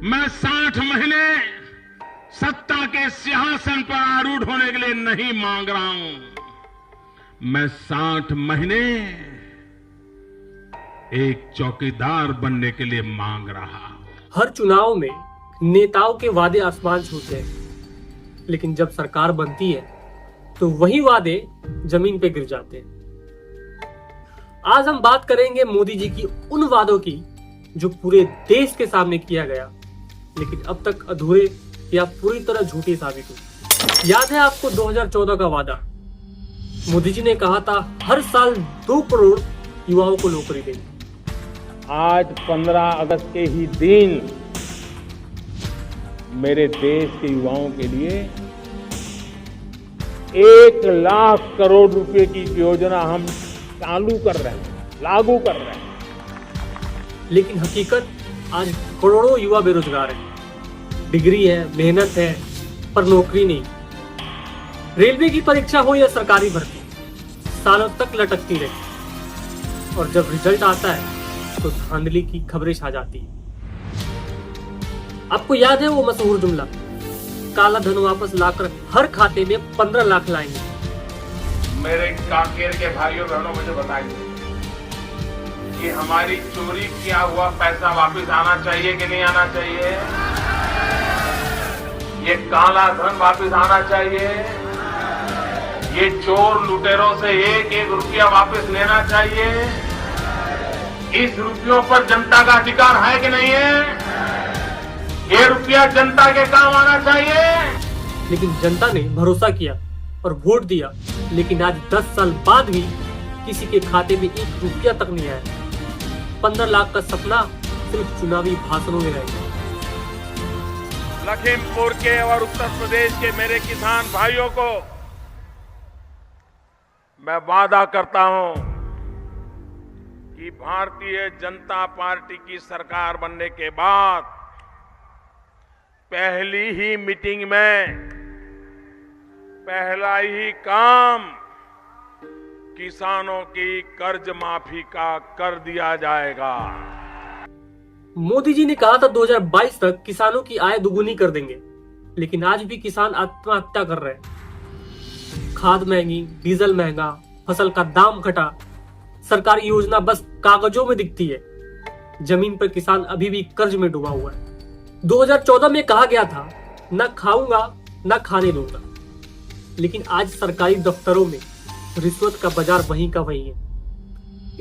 मैं 60 महीने सत्ता के सिंहासन पर आरूढ़ होने के लिए नहीं मांग रहा हूं। मैं 60 महीने एक चौकीदार बनने के लिए मांग रहा हूं। हर चुनाव में नेताओं के वादे आसमान छूते हैं, लेकिन जब सरकार बनती है तो वही वादे जमीन पे गिर जाते हैं। आज हम बात करेंगे मोदी जी की उन वादों की जो पूरे देश के सामने किया गया, लेकिन अब तक अधूरे या पूरी तरह झूठी साबित हुई। याद है आपको 2014 का वादा? मोदी जी ने कहा था हर साल 2 करोड़ युवाओं को नौकरी देंगे। आज 15 अगस्त के ही दिन मेरे देश के युवाओं के लिए 1 लाख करोड़ रुपए की योजना हम चालू कर रहे हैं, लागू कर रहे हैं। लेकिन हकीकत आज करोड़ों युवा बेरोजगार हैं। डिग्री है, मेहनत है, पर नौकरी नहीं। रेलवे की परीक्षा हो या सरकारी भर्ती, सालों तक लटकती रही, और जब रिजल्ट आता है तो धांधली की खबरें छा जाती है। आपको याद है वो मशहूर जुमला, काला धन वापस लाकर हर खाते में 15 लाख लाएंगे। मेरे कांकेर के भाइयों बहनों मुझे बताइए कि हमारी चोरी किया हुआ पैसा वापस आना चाहिए कि नहीं आना चाहिए? ये काला धन वापस आना चाहिए? ये चोर लुटेरों से 1-1 रुपया वापस लेना चाहिए? इस रुपयों पर जनता का अधिकार है कि नहीं है? ये रुपया जनता के काम आना चाहिए। लेकिन जनता ने भरोसा किया और वोट दिया, लेकिन आज 10 साल बाद भी किसी के खाते में 1 रुपया तक नहीं आया। 15 लाख का सपना सिर्फ चुनावी भाषणों में रह गया। लखीमपुर के और उत्तर प्रदेश के मेरे किसान भाइयों को मैं वादा करता हूं कि भारतीय जनता पार्टी की सरकार बनने के बाद पहली ही मीटिंग में पहला ही काम किसानों की कर्ज माफी का कर दिया जाएगा। मोदी जी ने कहा था 2022 तक किसानों की आय दुगुनी कर देंगे, लेकिन आज भी किसान आत्महत्या कर रहे हैं। खाद महंगी, डीजल महंगा, फसल का दाम घटा, सरकारी योजना बस कागजों में दिखती है। जमीन पर किसान अभी भी कर्ज में डूबा हुआ है। 2014 में कहा गया था न खाऊंगा न खाने दूंगा, लेकिन आज सरकारी दफ्तरों में रिश्वत का बाजार वहीं का वहीं है।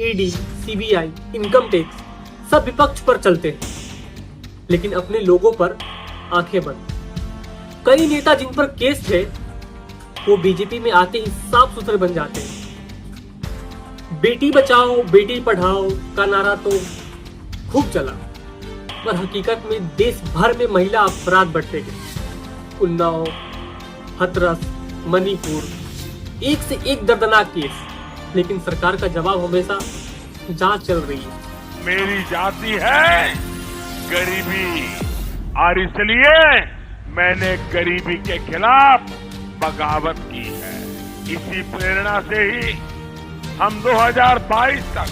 ईडी, सीबीआई, इनकम टैक्स सब विपक्ष पर चलते हैं, लेकिन अपने लोगों पर आंखें बंद। कई नेता जिन पर केस थे वो बीजेपी में आते ही साफ सुथरे बन जाते हैं। बेटी बचाओ बेटी पढ़ाओ का नारा तो खूब चला, पर हकीकत में देश भर में महिला अपराध बढ़ते गए। उन्नाव, हाथरस, मणिपुर, एक से एक दर्दनाक केस, लेकिन सरकार का जवाब हमेशा जांच चल रही है। मेरी जाति है गरीबी, और इसलिए मैंने गरीबी के खिलाफ बगावत की है। इसी प्रेरणा से ही हम 2022 तक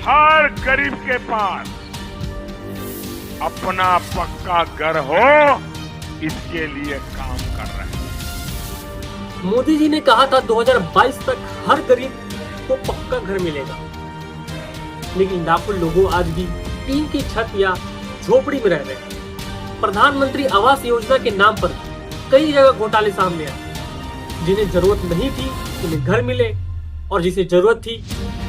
हर गरीब के पास अपना पक्का घर हो, इसके लिए काम कर रहे हैं। मोदी जी ने कहा था 2022 तक हर गरीब को पक्का घर मिलेगा, लेकिन लाखों लोगों आज भी टीन की छत या झोपड़ी में रह रहे हैं। प्रधानमंत्री आवास योजना के नाम पर कई जगह घोटाले सामने आए। जिन्हें जरूरत नहीं थी उन्हें घर मिले, और जिसे जरूरत थी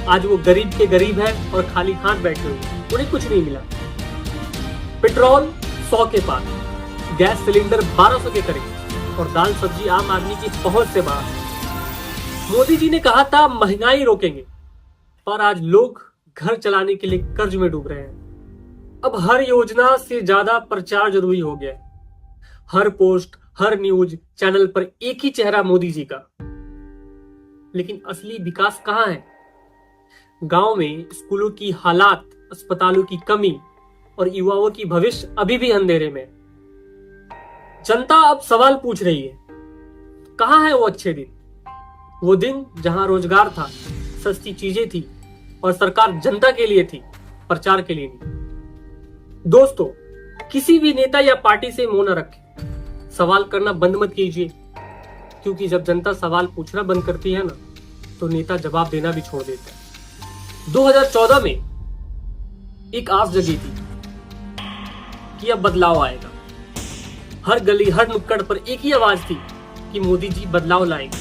आज वो गरीब के गरीब है और खाली हाथ बैठे हुए, उन्हें कुछ नहीं मिला। पेट्रोल 100 के पार, गैस सिलेंडर 1200 के करीब, और दाल सब्जी आम आदमी की पहुंच से बाहर। मोदी जी ने कहा था महंगाई रोकेंगे, पर आज लोग घर चलाने के लिए कर्ज में डूब रहे हैं। अब हर योजना से ज्यादा प्रचार जरूरी हो गया है। हर पोस्ट, हर न्यूज चैनल पर एक ही चेहरा मोदी जी का, लेकिन असली विकास कहां है? गांव में स्कूलों की हालात, अस्पतालों की कमी और युवाओं की भविष्य अभी भी अंधेरे में। जनता अब सवाल पूछ रही है, कहां है वो अच्छे दिन? वो दिन जहां रोजगार था, सस्ती चीजें थी और सरकार जनता के लिए थी, प्रचार के लिए नहीं। दोस्तों, किसी भी नेता या पार्टी से मुंह न रखें। सवाल करना बंद मत कीजिए, क्योंकि जब जनता सवाल पूछना बंद करती है ना, तो नेता जवाब देना भी छोड़ देता है। 2014 में एक आस जगी थी कि अब बदलाव आएगा। हर गली हर नुक्कड़ पर एक ही आवाज थी कि मोदी जी बदलाव लाएंगे।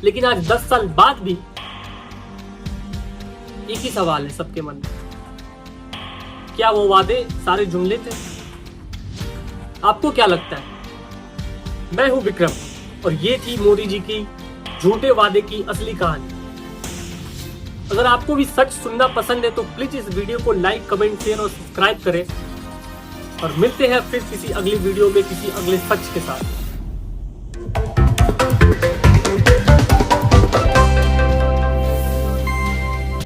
लेकिन आज 10 साल बाद भी एक ही सवाल है सबके मन में, क्या वो वादे सारे जुमले थे? आपको क्या लगता है? मैं हूं विक्रम और ये थी मोदी जी की झूठे वादे की असली कहानी। अगर आपको भी सच सुनना पसंद है तो प्लीज इस वीडियो को लाइक, कमेंट, शेयर और सब्सक्राइब करें। और मिलते हैं फिर किसी अगली वीडियो में किसी अगले सच के साथ।